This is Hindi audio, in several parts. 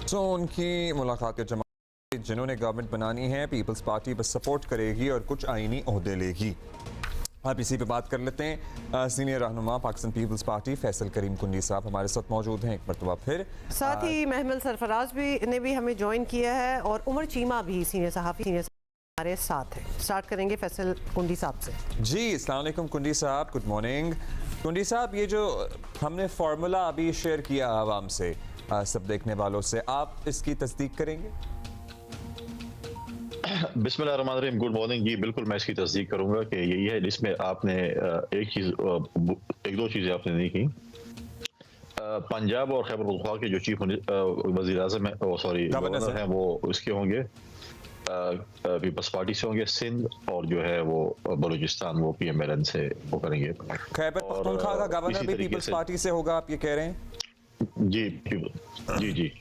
तो उनकी मुलाकात के जमा जिन्होंने गवर्नमेंट बनानी है, पीपल्स पार्टी बस सपोर्ट करेगी और कुछ आईनी ओहदे लेगी। आप इसी पे बात कर लेते हैं। सीनियर रहनुमा पाकिस्तान पीपल्स पार्टी फैसल करीम कुंडी साहब हमारे साथ मौजूद हैं एक मरतबा फिर। साथ ही महमल सरफराज ने भी हमें ज्वाइन किया है और उमर चीमा भी सीनियर सहाफ़ी हमारे साथ है। स्टार्ट करेंगे फैसल कुंडी साहब से। जी अस्सलाम वालेकुम कुंडी साहब, गुड मॉर्निंग। कुंडी साहब, ये जो हमने फार्मूला अभी शेयर किया आवाम से, सब देखने वालों से, आप इसकी तस्दीक करेंगे? बिस्मिल्लाहिर्रहमानिर्रहीम, गुड मॉर्निंग जी। बिल्कुल मैं इसकी तस्दीक करूंगा कि यही है। इसमें आपने एक दो चीज़ें आपने नहीं की। पंजाब और खैबर पख्तूनख्वा के जो चीफ वज़ीर आज़म है, सॉरी गवर्नर हैं, वो इसके होंगे पीपल्स पार्टी से होंगे। सिंध और जो है वो बलूचिस्तान वो PMLN से वो करेंगे। खैबर पख्तूनख्वा का गवर्नर भी पीपल्स पार्टी से होगा, आप ये कह रहे हैं? जी जी जी।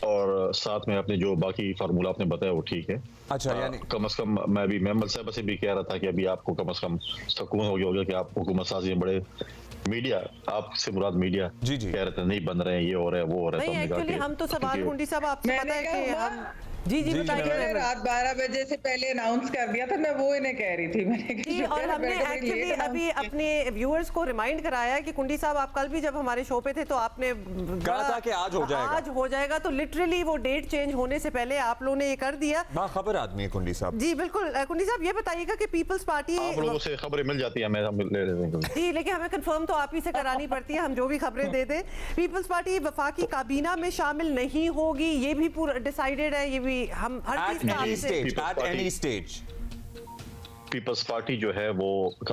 और साथ में आपने जो बाकी फार्मूला आपने बताया वो ठीक है। अच्छा, यानी कम से कम मैं भी महमद साहब से भी कह रहा था कि अभी आपको कम से कम सुकून हो गया होगा कि आप हुकूमत साजी बड़े मीडिया, आपसे मुराद मीडिया जी जी कह रहे थे नहीं बन रहे हैं, ये हो रहा है वो हो रहा है। नहीं, एक्चुअली हम तो सवाल कुंडी साहब आपसे पता है कि हम जी बताइए। रात 12 बजे से पहले अनाउंस कर दिया था, मैं वो इन्हें कह रही थी। मैंने जी, और हमने एक्चुअली अभी अपने व्यूअर्स को रिमाइंड कराया कि कुंडी साहब आप कल भी जब हमारे शो पे थे तो आपने कहा था कि आज हो जाएगा, तो लिटरली वो डेट चेंज होने से पहले आप लोगों ने ये कर दिया। बाखबर आदमी है कुंडी साहब। जी बिल्कुल। कुंडी साहब ये बताइएगा कि पीपल्स पार्टी, आप लोगों से खबरें मिल जाती है, मैं ले लेते हैं जी, लेकिन हमें कंफर्म तो आप ही से करानी पड़ती है, हम जो भी खबरें दे दें। पीपल्स पार्टी वफाकी काबीना में शामिल नहीं होगी, ये भी पूरा डिसाइडेड है, ये भी हम हर पीपल्स पार्टी जो है वो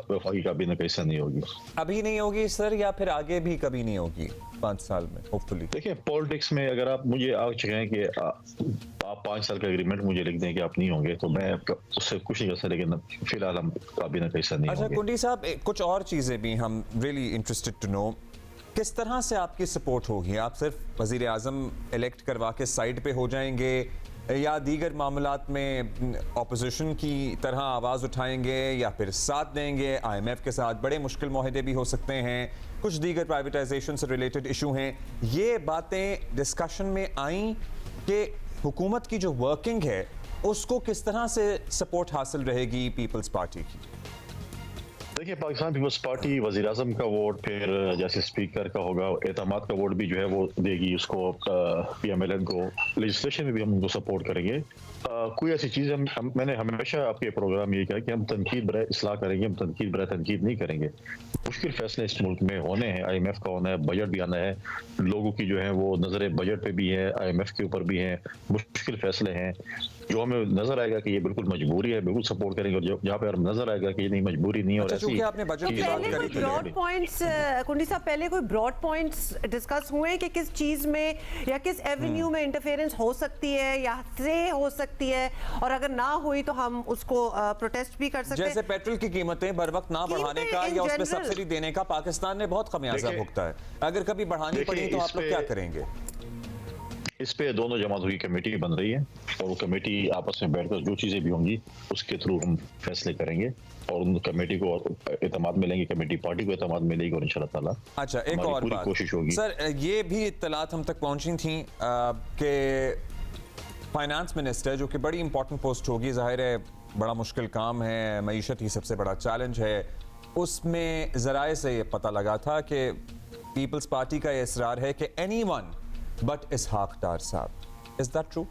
वफाकी काबीना का हिस्सा नहीं होगी। अभी नहीं होगी सर, या फिर आगे भी कभी नहीं होगी 5 साल में होपफुली? देखिए पॉलिटिक्स में अगर आप मुझे आज कहें कि आप 5 साल का एग्रीमेंट मुझे लिख दें कि आप नहीं होंगे, तो मैं उससे कुछ नहीं कर सकता, लेकिन फिलहाल हम काबीना का हिस्सा नहीं होंगे। अच्छा कुंडी साहब, कुछ और चीज़ें भी हम रियली इंटरेस्टेड टू नो, किस तरह से आपकी सपोर्ट होगी? आप सिर्फ वज़ीर आज़म इलेक्ट करवा के साइड पे हो जाएंगे या दीगर मामलात में ऑपोजिशन की तरह आवाज़ उठाएंगे या फिर साथ देंगे? IMF के साथ बड़े मुश्किल मुआहदे भी हो सकते हैं, कुछ दीगर प्राइवेटाइजेशन से रिलेटेड इशू हैं। ये बातें डिस्कशन में आई कि हुकूमत की जो वर्किंग है उसको किस तरह से सपोर्ट हासिल रहेगी पीपल्स पार्टी की? देखिए पाकिस्तान पीपल्स पार्टी वज़ीर आज़म का वोट, फिर जैसे स्पीकर का होगा, एतमाद का वोट भी जो है वो देगी उसको, PMLN को। लेजिस्लेशन में भी हम उनको सपोर्ट करेंगे। कोई ऐसी चीज़ मैंने हमेशा आपके प्रोग्राम ये कहा कि हम तनकीद बराए इस्लाह करेंगे, हम तनकीद बराए तनकीद नहीं करेंगे। मुश्किल फैसले इस मुल्क में होने हैं, IMF का होना है, बजट भी आना है, लोगों की जो है वो नज़रें बजट पे भी है, IMF के ऊपर भी हैं, मुश्किल फैसले हैं। जो हमें नजर आएगा कि ये बिल्कुल मजबूरी है, बिल्कुल सपोर्ट करेंगे, और जहाँ पे हमें नजर आएगा कि ये नहीं मजबूरी नहीं, और ऐसी आपने बजट की बात करी थी, ब्रॉड पॉइंट्स कुंडी साहब, पहले कोई ब्रॉड पॉइंट्स डिस्कस हुए कि किस चीज में या किस एवेन्यू में इंटरफेरेंस हो सकती है या से हो सकती है, और अगर ना हुई तो हम उसको प्रोटेस्ट भी कर सकते हैं? जैसे पेट्रोल की कीमतें बर वक्त ना बढ़ाने का या उसमें सब्सिडी देने का पाकिस्तान ने बहुत खमियाजा भुगता है, अगर कभी बढ़ानी पड़ी तो आप लोग क्या करेंगे? इस पे दोनों जमातों की कमेटी बन रही है और वो कमेटी आपस में बैठकर जो चीजें भी होंगी उसके थ्रू हम फैसले करेंगे और उन कमेटी को एतमाद मिलेंगे, कमेटी पार्टी को एतमाद मिलेगी और इंशाल्लाह ताला। अच्छा, एक और बात कोशिश होगी सर, ये भी इत्तलात हम तक पहुंची थी कि फाइनेंस मिनिस्टर, जो कि बड़ी इंपॉर्टेंट पोस्ट होगी, जाहिर है बड़ा मुश्किल काम है, मईशत ही सबसे बड़ा चैलेंज है, उसमें ज़राए से ये पता लगा था कि पीपल्स पार्टी का ये इसरार है कि एनीवन बट इसहाक डार साहब, इज दैट ट्रू?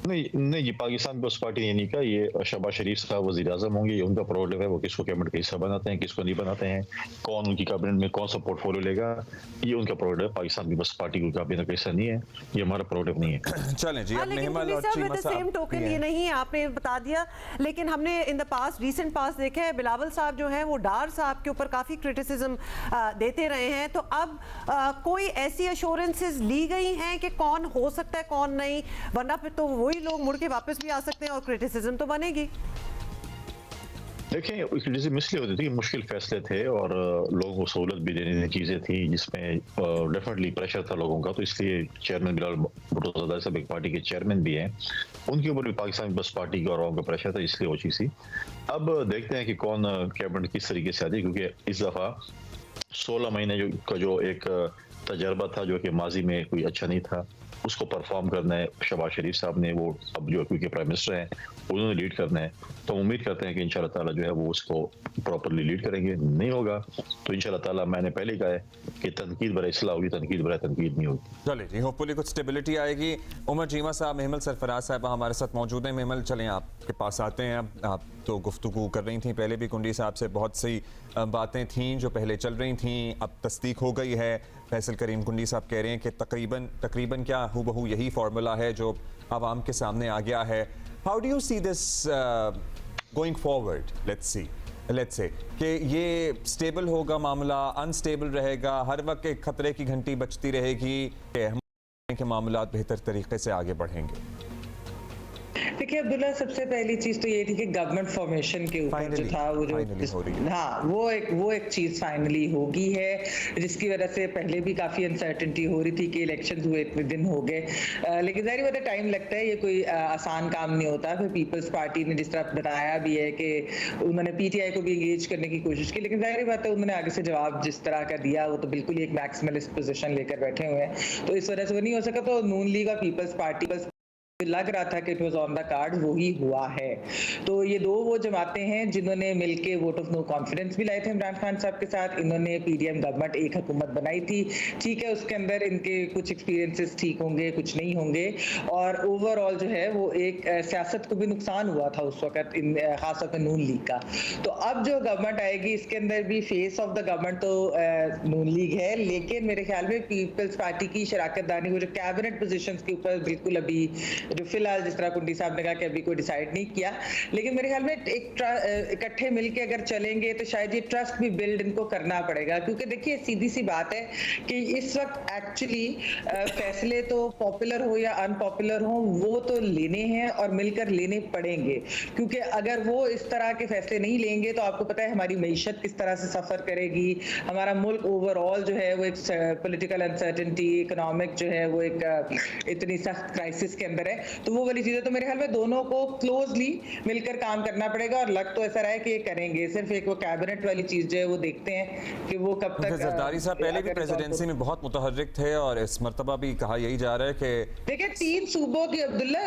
नहीं जी, पाकिस्तान पीपल्स पार्टी ने नहीं कहा। ये शहबाज शरीफ साहब वज़ीर आज़म होंगे, ये उनका प्रोग्राम है, वो किसको कैबिनेट का हिस्सा बनाते हैं, किसको नहीं बनाते हैं, कौन उनकी कैबिनेट में कौन सा पोर्टफोलियो लेगा, ये उनका प्रोग्राम है। पाकिस्तान पीपल्स पार्टी को कैबिनेट का हिस्सा नहीं है, ये हमारा प्रोग्राम नहीं है। चलें जी, अपने हिमाल और चीमा सेम टोकन ये नहीं है, आपने बता दिया, लेकिन हमने in the past, recent past देखा है, बिलावल साहब जो है वो डार साहब के ऊपर काफी क्रिटिसिज्म देते रहे हैं, तो अब कोई ऐसी एश्योरेंसेस ली गई हैं कि कौन हो सकता है कौन नहीं, वरना फिर तो वही लोग मुड़ के वापस भी आ सकते हैं और क्रिटिसिज्म तो बनेगी। देखिए क्रिटिसिज्म इसलिए होती थी कि मुश्किल फैसले थे और लोगों को सहूलत भी देने चीज़ें थी जिसमें डेफिनेटली प्रेशर था लोगों का, तो इसलिए चेयरमैन बिलावल भुट्टो ज़रदारी साहब एक पार्टी के चेयरमैन भी हैं, उनके ऊपर भी पाकिस्तान पीपल्स पार्टी का और का प्रेशर था, इसलिए वो चीज़ थी। अब देखते हैं कि कौन कैबिनेट किस तरीके से आती है, क्योंकि इस दफ़ा 16 महीने का जो एक तजर्बा था जो कि माजी में कोई अच्छा नहीं था, उसको परफॉर्म करना है। शहबाज शरीफ साहब ने वो अब जो क्योंकि प्राइम मिनिस्टर हैं उन्होंने लीड करना है, तो उम्मीद करते हैं कि इंशाल्लाह ताला जो है वो उसको प्रॉपरली लीड करेंगे। नहीं होगा तो इंशाल्लाह ताला मैंने पहले कहा है कि तनकीद बराए इस्लाह होगी, तनकीद बराए तनकीद नहीं होगी। चलिए जी, होपफुली कुछ स्टेबिलिटी आएगी। उमर चीमा साहब, मेहमल सरफराज साहब हमारे साथ मौजूद हैं। मेहमल, चलें आपके पास आते हैं। आप तो गुफ्तगू कर रही थी पहले भी कुंडी साहब से, बहुत सी बातें थीं जो पहले चल रही थीं, अब तस्दीक हो गई है। फैसल करीम कुंडी साहब कह रहे हैं कि तकरीबन क्या हूबहू यही फार्मूला है जो आवाम के सामने आ गया है। How do you see this going forward? Let's say कि ये स्टेबल होगा मामला, अनस्टेबल रहेगा, हर वक्त एक खतरे की घंटी बजती रहेगी कि मामला बेहतर तरीके से आगे बढ़ेंगे? देखिए अब्दुल्ला, सबसे पहली चीज तो ये थी कि गवर्नमेंट फॉर्मेशन के ऊपर जो था वो जो हाँ वो एक चीज फाइनली होगी है, जिसकी वजह से पहले भी काफी अनसर्टेनिटी हो रही थी कि इलेक्शन हुए इतने दिन हो गए, लेकिन जाहिर बात है टाइम लगता है, ये कोई आसान काम नहीं होता। फिर पीपल्स पार्टी ने जिस तरह बताया भी है कि उन्होंने पीटीआई को भी एंगेज करने की कोशिश की, लेकिन जाहिर बात है उन्होंने आगे से जवाब जिस तरह का दिया वो तो बिल्कुल ही एक मैक्सिमलिस्ट पोजीशन लेकर बैठे हुए हैं, तो इस वजह से वो नहीं हो सका। तो नून लीग और पीपल्स पार्टी लग रहा था कि it was on the card, वो ही हुआ है। तो ये दो वो जमातें हैं जिन्होंने मिलके वोट ऑफ नो कॉन्फिडेंस भी लाए थे इमरान खान साहब के साथ। इन्होंने पीडीएम गवर्नमेंट एक हुकूमत बनाई थी, ठीक है, उसके अंदर इनके कुछ एक्सपीरियंसेस ठीक होंगे, कुछ नहीं होंगे, और ओवरऑल जो है वो एक सियासत को भी नुकसान हुआ था उस वक्त, खासतौर पर नून लीग का। तो अब जो गवर्नमेंट आएगी इसके अंदर भी फेस ऑफ द गवर्नमेंट तो नून लीग है, लेकिन मेरे ख्याल में पीपल्स पार्टी की शराकत दानी वो जो कैबिनेट पोजीशंस के ऊपर बिल्कुल अभी जो फिलहाल जिस तरह कुंडी साहब ने कहा कि अभी कोई डिसाइड नहीं किया, लेकिन मेरे ख्याल में एक इकट्ठे मिलके अगर चलेंगे तो शायद ये ट्रस्ट भी बिल्ड इनको करना पड़ेगा। क्योंकि देखिए सीधी सी बात है कि इस वक्त एक्चुअली फैसले तो पॉपुलर हो या अनपॉपुलर हो वो तो लेने हैं और मिलकर लेने पड़ेंगे, क्योंकि अगर वो इस तरह के फैसले नहीं लेंगे तो आपको पता है हमारी मईशत किस तरह से सफर करेगी, हमारा मुल्क ओवरऑल जो है वो एक पॉलिटिकल अनसर्टेनिटी, इकोनॉमिक जो है वो एक इतनी सख्त क्राइसिस के अंदर है। तो वो वाली चीजें तो मेरे ख्याल में दोनों को क्लोजली मिलकर काम करना पड़ेगा, और लग तो ऐसा रहा है कि ये करेंगे। सिर्फ एक वो कैबिनेट वाली चीज जो है वो देखते हैं कि वो कब तक। जरदारी साहब पहले भी प्रेसिडेंसी में बहुत मुतहर्रिक थे और इस मर्तबा भी कहा यही जा रहा है कि देखिए 3 सूबों की अब्दुल्ला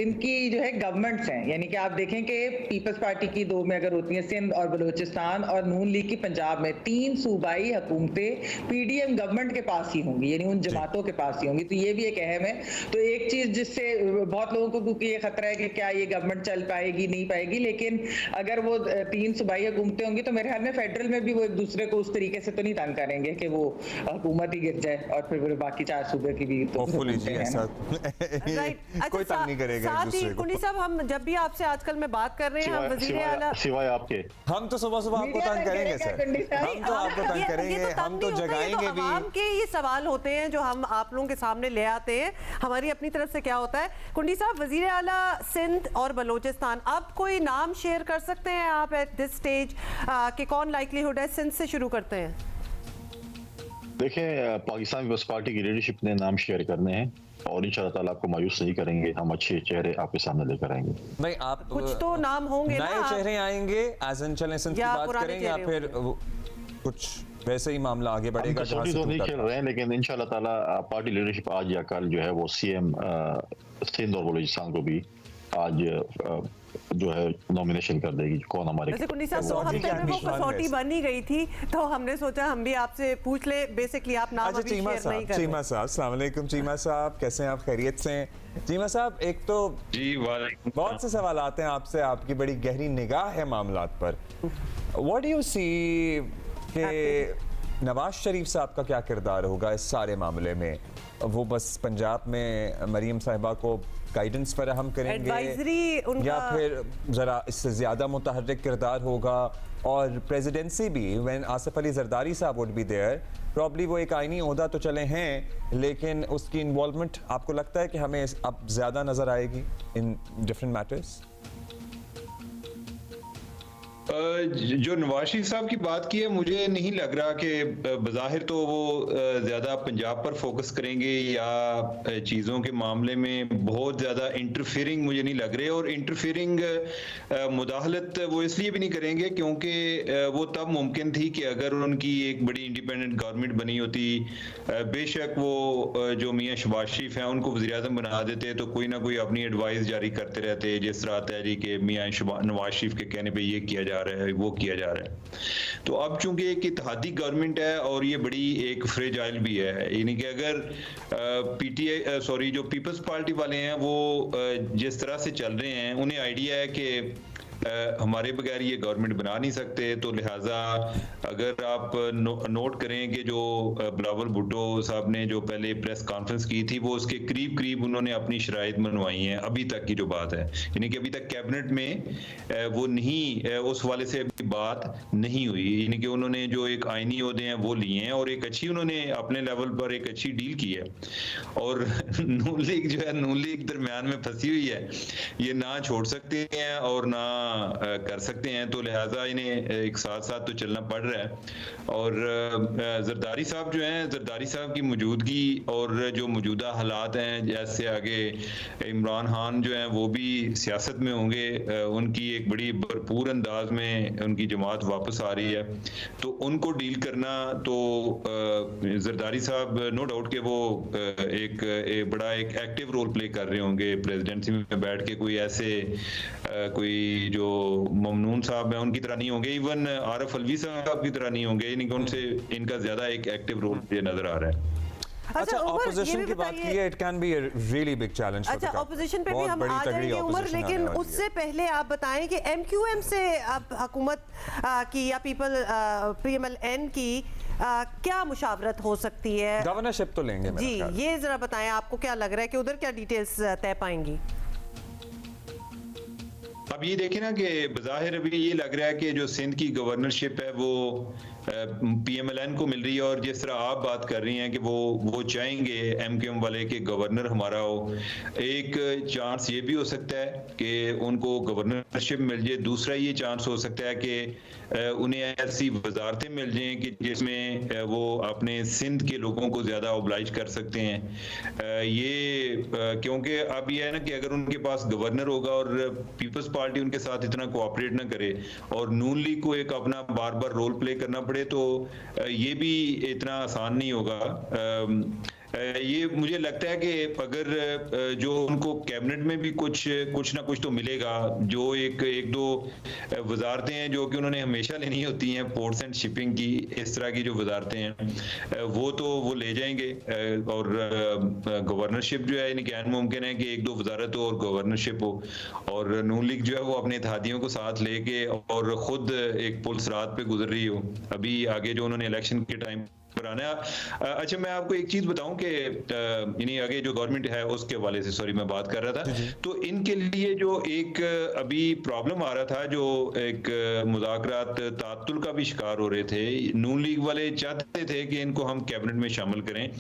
इनकी जो है गवर्नमेंट्स हैं, यानी कि आप देखें कि पीपल्स पार्टी की 2 में अगर होती हैं सिंध और बलूचिस्तान, और नून लीग की पंजाब में, 3 सूबाई हुकूमतें पीडीएम गवर्नमेंट के पास ही होंगी, यानी उन जमातों के पास ही होंगी। तो ये भी एक अहम है। तो एक चीज जिससे बहुत लोगों को क्योंकि ये खतरा है कि क्या ये गवर्नमेंट चल पाएगी नहीं पाएगी, लेकिन अगर वो 3 सूबाई हुकूमतें होंगी तो मेरे ख्याल में फेडरल में भी वो एक दूसरे को उस तरीके से तो नहीं तंग करेंगे कि वो हुकूमत ही गिर जाए और फिर बाकी 4 सूबे की भी तो कोई तंग नहीं करेगा एक दूसरे को। कुंडी साहब, हम जब भी आपसे आजकल में बात कर रहे हैं, हम वजीर आला सिवाय आपके, हम तो सुबह आपको तंग करेंगे सर, हम तो आपको तंग करेंगे, हम तो जगाएंगे भी। आवाम के ये सवाल होते हैं जो हम आप लोगों के सामने ले आते हैं, हमारी अपनी तरफ से क्या होता है। कुंडी साहब, वजीर आला सिंध और बलोचिस्तान, अब कोई नाम शेयर कर सकते हैं आप एट दिस स्टेज कि कौन लाइक्लीहुड है? सिंध से शुरू करते हैं। देखें, पाकिस्तान पीपल्स पार्टी की लीडरशिप ने नाम शेयर करने हैं और इंशाल्लाह ताला आपको मायूस नहीं करेंगे, हम अच्छे चेहरे आपके सामने लेकर आएंगे। नहीं, आप कुछ तो नाम होंगे ना, नए चेहरे आएंगे, एज इन चलें सिंध की बात करेंगे या फिर कुछ वैसे ही मामला आगे बढ़ेगा? कसौटी तो नहीं खेल रहे हैं, लेकिन इंशाल्लाह ताला पार्टी लीडरशिप आज या कल जो है वो सीएम सिंध और बलूचिस्तान को भी आज जो है नॉमिनेशन कर देगी कौन हमारे। वैसे कुंडी साहब, 2 हफ्ते में वो कसौटी बनी गई थी, तो हमने सोचा हम भी आपसे पूछ ले। बेसिकली आप नाम अभी शेयर नहीं कर रहे। चीमा साहब, अस्सलाम वालेकुम। चीमा साहब कैसे हैं आप? खैरियत से हैं? चीमा साहब, एक तो जी वालेकुम, बहुत से सवाल आते हैं आपसे, आपकी बड़ी गहरी निगाह है मामलात पर। व्हाट डू यू सी कि नवाज शरीफ साहब का क्या किरदार होगा इस सारे मामले में? वो बस पंजाब में मरीम साहिबा को गाइडेंस फराहम करेंगे या फिर ज़रा इससे ज़्यादा मुतहर्रिक किरदार होगा? और प्रेसिडेंसी भी, व्हेन आसिफ अली जरदारी साहब वुड बी देयर, प्रॉब्ली वो एक आईनी ओहदा तो चले हैं, लेकिन उसकी इन्वॉल्वमेंट आपको लगता है कि हमें अब ज़्यादा नज़र आएगी इन डिफरेंट मैटर्स? जो नवाज शरीफ साहब की बात की है, मुझे नहीं लग रहा कि बज़ाहिर तो वो ज़्यादा पंजाब पर फोकस करेंगे या चीज़ों के मामले में बहुत ज़्यादा इंटरफेयरिंग मुझे नहीं लग रहे। और इंटरफेयरिंग मुदाखलत वो इसलिए भी नहीं करेंगे क्योंकि वो तब मुमकिन थी कि अगर उनकी एक बड़ी इंडिपेंडेंट गवर्नमेंट बनी होती, बेशक वो जो मियाँ शहबाज शरीफ हैं उनको वज़ीर आज़म बना देते तो कोई ना कोई अपनी एडवाइस जारी करते रहते, जिस तरह आता है जी कि मियाँ नवाज शरीफ के कहने पे ये किया जा रहा है, वो किया जा रहा है। तो अब चूंकि एक इत्तेहादी गवर्नमेंट है और ये बड़ी एक फ्रेजाइल भी है, यानी कि अगर पीटीआई जो पीपल्स पार्टी वाले हैं वो जिस तरह से चल रहे हैं, उन्हें आइडिया है कि हमारे बगैर ये गवर्नमेंट बना नहीं सकते, तो लिहाजा अगर आप नोट करें कि जो बिलावल भुट्टो साहब ने जो पहले प्रेस कॉन्फ्रेंस की थी वो उसके करीब करीब उन्होंने अपनी शराइत मनवाई हैं अभी तक की जो बात है, यानी कि अभी तक कैबिनेट में वो नहीं, उस वाले से अभी बात नहीं हुई, यानी कि उन्होंने जो एक आईनी ओहदे हैं वो लिए हैं और एक अच्छी उन्होंने अपने लेवल पर एक अच्छी डील की है। और नून लीग जो है, नून लीग दरमियान में फंसी हुई है, ये ना छोड़ सकते हैं और ना कर सकते हैं, तो लिहाजा इन्हें एक साथ साथ तो चलना पड़ रहा है। और जरदारी साहब जो हैं, जरदारी साहब की मौजूदगी और जो मौजूदा हालात हैं, जैसे आगे इमरान खान जो हैं वो भी सियासत में होंगे, उनकी एक बड़ी भरपूर अंदाज में उनकी जमात वापस आ रही है, तो उनको डील करना तो जरदारी साहब नो डाउट के वो एक बड़ा एक एक्टिव रोल प्ले कर रहे होंगे प्रेसिडेंसी में बैठ के, कोई ऐसे कोई जो ममनून साहब हैं उनकी तरह नहीं होंगे, इवन आरफ अलवी साहब की तरह नहीं होंगे, यानी कि उनसे इनका ज्यादा एक एक्टिव रोल ये नजर आ रहा है। अच्छा, ऑपोजिशन की बात की है, it can be a really big challenge. अच्छा, ऑपोजिशन पे भी हम आ जाएंगे उमर, लेकिन उससे पहले आप बताएं कि एमक्यूएम से अब हुकूमत की या पीएमएलएन की क्या मुशावरत हो सकती है? गवर्नरशिप तो लेंगे जी, ये जरा बताएं, आपको क्या लग रहा है कि उधर क्या डिटेल्स तय पाएंगी? अब ये देखें ना कि बज़ाहिर अभी ये लग रहा है कि जो सिंध की गवर्नरशिप है वो पीएमएलएन को मिल रही है, और जिस तरह आप बात कर रही हैं कि वो चाहेंगे एमक्यूएम वाले के गवर्नर हमारा हो, एक चांस ये भी हो सकता है कि उनको गवर्नरशिप मिल जाए, दूसरा ये चांस हो सकता है कि उन्हें ऐसी वजारतें मिल जाएं कि जिसमें वो अपने सिंध के लोगों को ज़्यादा ओब्लाइज कर सकते हैं। ये क्योंकि अब ये है ना कि अगर उनके पास गवर्नर होगा और पीपल्स पार्टी उनके साथ इतना कोऑपरेट ना करे और नून लीग को एक अपना बार बार रोल प्ले करना पड़े, तो ये भी इतना आसान नहीं होगा। ये मुझे लगता है कि अगर जो उनको कैबिनेट में भी कुछ ना कुछ तो मिलेगा, जो एक दो वजारतें हैं जो कि उन्होंने हमेशा लेनी होती हैं, पोर्ट्स एंड शिपिंग की, इस तरह की जो वजारतें हैं वो ले जाएंगे, और गवर्नरशिप जो है यानी कि मुमकिन है कि एक दो वजारत हो और गवर्नरशिप हो, और नून लीग जो है वो अपने इत्तेहादियों को साथ लेके और खुद एक पुलिस रात पे गुजर रही हो अभी आगे जो उन्होंने इलेक्शन के टाइम पुराना। अच्छा, मैं आपको एक चीज बताऊं कि यानी आगे जो गवर्नमेंट है उसके हवाले से, सॉरी मैं बात कर रहा था, तो इनके लिए जो एक अभी प्रॉब्लम आ रहा था, जो एक मुज़ाकरात तातुल का भी शिकार हो रहे थे, नून लीग वाले चाहते थे कि इनको हम कैबिनेट में शामिल करें,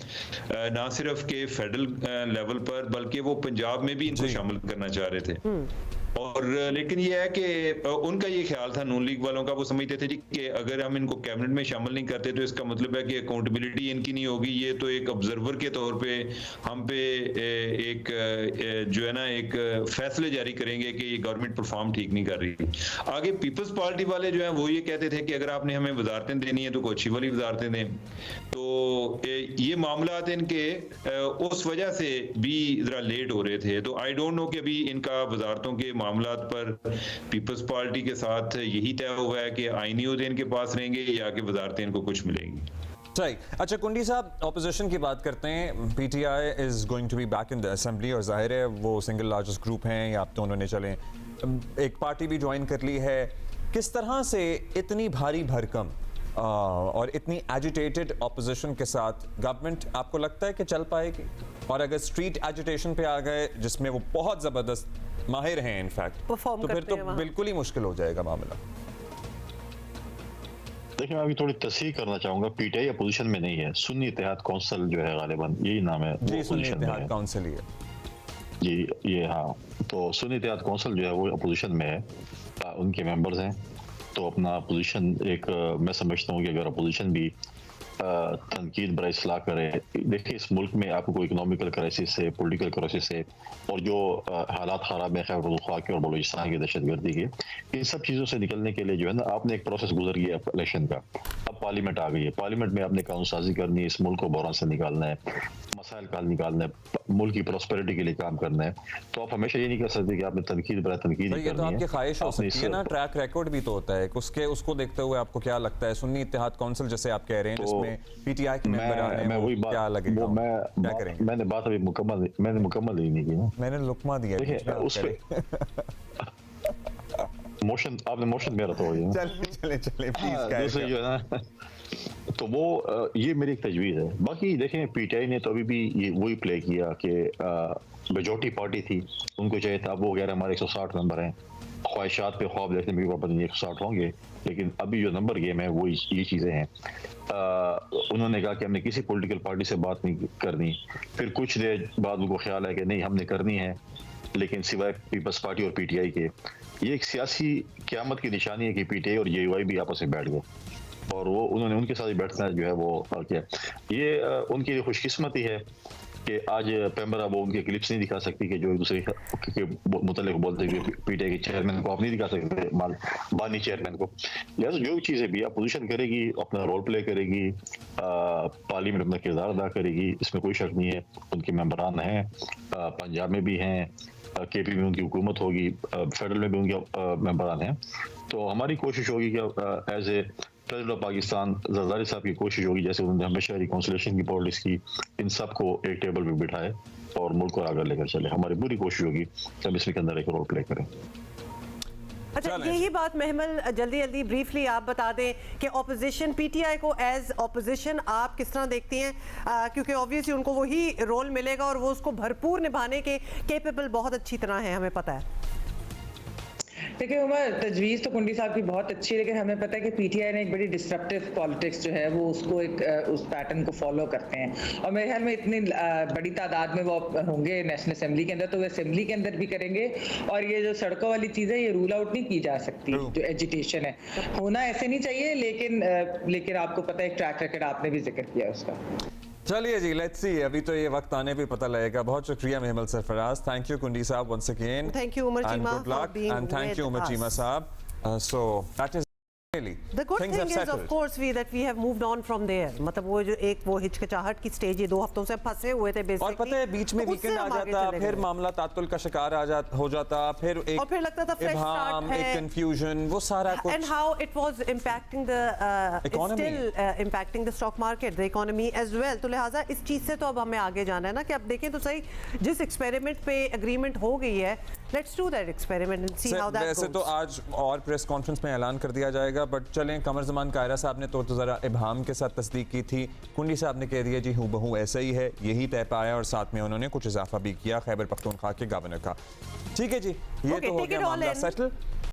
ना सिर्फ के फेडरल लेवल पर बल्कि वो पंजाब में भी इनको शामिल करना चाह रहे थे। और लेकिन ये है कि उनका ये ख्याल था नून लीग वालों का, वो समझते थे जी कि अगर हम इनको कैबिनेट में शामिल नहीं करते तो इसका मतलब है कि अकाउंटेबिलिटी इनकी नहीं होगी, ये तो एक ऑब्जर्वर के तौर पे हम पे एक जो है ना एक फैसले जारी करेंगे कि ये गवर्नमेंट परफॉर्म ठीक नहीं कर रही। आगे पीपल्स पार्टी वाले जो है वो ये कहते थे कि अगर आपने हमें वजारतें देनी है तो कोई अच्छी वाली वजारतें दें, तो ये मामला इनके उस वजह से भी जरा लेट हो रहे थे। तो आई डोंट नो कि अभी इनका वजारतों के मामलात पर पीपल्स पार्टी के साथ यही तय हुआ है कि आईनी ओहदे इनके पास रहेंगे या कि वजारतें इनको कुछ मिलेंगी। सही। अच्छा कुंडी साहब, ऑपोजिशन की बात करते हैं, PTI is going to be back in the assembly और जाहिर है वो सिंगल लार्जेस्ट ग्रुप हैं, या आप दोनों ने चलें एक पार्टी भी ज्वाइन कर ली है, किस तरह से इतनी भारी भरकम और इतनी एजिटेटेड ऑपोजिशन के साथ गवर्नमेंट आपको लगता है कि चल पाएगी? और अगर स्ट्रीट एजिटेशन पे आ गए जिसमें वो बहुत ज़बरदस्त माहिर हैं इनफैक्ट, तो फिर तो बिल्कुल ही मुश्किल हो जाएगा मामला। देखिए, मैं अभी थोड़ी तस्हीह करना चाहूंगा, पीटीआई अपोजिशन में नहीं है, सुन्नी इत्तेहाद काउंसिल जो है गालिबन यही नाम है जी, सुन्नी इत्तेहाद काउंसिल ही है जी, ये हाँ, तो सुन्नी इत्तेहाद काउंसिल जो है वो अपोजिशन में है, उनके मेंबर्स हैं तो अपना पोजीशन एक मैं समझता हूँ कि अगर अपोजिशन भी तनकीद बर इसलाह करे। देखिए इस मुल्क में आपको इकोनॉमिकल क्राइसिस है, पॉलिटिकल क्राइसिस है, और जो हालात ख़राब है खैबर पख्तूनख्वा के और बलूचिस्तान की दहशतगर्दी के, इन सब चीज़ों से निकलने के लिए जो है ना आपने एक प्रोसेस गुजर गया इलेक्शन का। अब पार्लियामेंट आ गई है, पार्लियामेंट में आपने कानून साजी करनी है, इस मुल्क को बहरान से निकालना है, मसाइल का हल निकालना है, मुल्क की प्रॉस्पेरिटी के लिए काम करना है। तो आप हमेशा ये नहीं कर सकते कि आपने तनकीद बर तनकीद तो ये तो आपकी ख्वाहिश हो सकती है ना, ट्रैक रिकॉर्ड भी तो होता है उसको देखते हुए आपको क्या लगता है? सुन्नी इत्तेहाद काउंसिल जैसे आप कह रहे हैं जिसमें पीटीआई के मेंबर आने हैं, वो क्या लगेगा, क्या करेंगे? मैंने बात अभी मुकम्मल ही नहीं की ना, मैंने लुकमा दिया उस पे मोशन आपने मोशन मेरा तो चले प्लीज दूसरी जो है ना तो वो ये मेरी एक तजवीज़ है। बाकी देखें पीटीआई ने तो अभी भी ये वही प्ले किया कि मेजॉरिटी पार्टी थी, उनको चाहिए था, वो वगैरह हमारे 160 नंबर हैं, ख्वाहिशात पे ख्वाब देखने में पता नहीं 160 होंगे, लेकिन अभी जो नंबर गेम है वो ये चीज़ें हैं। उन्होंने कहा कि हमने किसी पॉलिटिकल पार्टी से बात नहीं करनी, फिर कुछ देर बाद उनको ख्याल है कि नहीं हमने करनी है, लेकिन सिवाय पीपल्स पार्टी और पीटीआई के। ये एक सियासी क़यामत की निशानी है कि पीटीआई और जेयूआई भी आपस में बैठ गए और वो उन्होंने उनके साथ ही बैठना जो है वो किया। ये उनकी खुशकिस्मती है कि आज पेम्बरा वो उनके क्लिप्स नहीं दिखा सकती कि जो एक दूसरे के मुतल्लिक बोलते हैं, पीटीआई के चेयरमैन को आप नहीं दिखा सकते, बानी चेयरमैन को। लिहाजा जो चीज़ें भी अपोजिशन करेगी अपना रोल प्ले करेगी, पार्लियामेंट अपना किरदार अदा करेगी, इसमें कोई शक नहीं है। उनके मेंबरान हैं, पंजाब में भी हैं, केपी में उनकी हुकूमत होगी, फेडरल में भी उनके मेंबरान हैं। तो हमारी कोशिश होगी कि as a president of Pakistan Zardari साहब की कोशिश होगी, जैसे उन्होंने हमेशा रिकॉन्सिलेशन की पॉलिटिक्स की, इन सब को एक टेबल पे बिठाए और मुल्क को आगे लेकर चले। हमारी पूरी कोशिश होगी कि हम इसके अंदर एक रोल प्ले करें। अच्छा, यही बात महमल जल्दी जल्दी ब्रीफली आप बता दें कि ऑपोजिशन पीटीआई को एज ऑपोजिशन आप किस तरह देखती हैं, क्योंकि ऑब्वियसली उनको वही रोल मिलेगा और वो उसको भरपूर निभाने के केपेबल बहुत अच्छी तरह है, हमें पता है। देखिए उमर, तजवीज़ तो कुंडी साहब की बहुत अच्छी है, लेकिन हमें पता है कि पीटीआई ने एक बड़ी डिस्ट्रप्टिव पॉलिटिक्स जो है वो उसको एक उस पैटर्न को फॉलो करते हैं, और मेरे ख्याल में इतनी बड़ी तादाद में वो होंगे नेशनल असेंबली के अंदर, तो वो असेंबली के अंदर भी करेंगे। और ये जो सड़कों वाली चीज़ है ये रूल आउट नहीं की जा सकती, जो एजिटेशन है होना ऐसे नहीं चाहिए, लेकिन आपको पता है एक ट्रैक रिकॉर्ड आपने भी जिक्र किया उसका। चलिए जी, लेट्स सी, अभी तो ये वक्त आने पे पता लगेगा। बहुत शुक्रिया महमल Sarfaraz, thank you Kundi sahab once again, thank you Umar Cheema good luck and thank you Umar Cheema sahab. So that is The good thing is of course that we have moved on from there, मतलब वो जो एक वो हिचकिचाहट की स्टेज ये 2 हफ्तों से फंसे हुए थे बेसिकली, और पता है बीच में वीकेंड आ जाता, फिर मामला तात्तुल का शिकार हो जाता, फिर एक और फिर लगता था फ्रेश स्टार्ट है, एक कंफ्यूजन, वो सारा कुछ, and how it was impacting the still impacting the stock market, the economy as well। तो लिहाजा इस चीज से तो अब हमें आगे जाना है ना, कि अब देखें तो सही जिस एक्सपेरिमेंट पे एग्रीमेंट हो गई है, let's do that experiment and see how that goes. वैसे तो आज और प्रेस कॉन्फ्रेंस में ऐलान कर दिया जाएगा, बट चलें, कमर ज़मान कायरा साहब ने तो ज़रा इब्हाम के साथ तस्दीक की थी, कुंडी साहब ने कह दिया जी हूबहू ऐसा ही है, यही तय पाया, और साथ में उन्होंने कुछ इजाफा भी किया खैबर पख्तूनख्वा के गवर्नर का। ठीक है जी, ये तो हो गया मामला सेटल।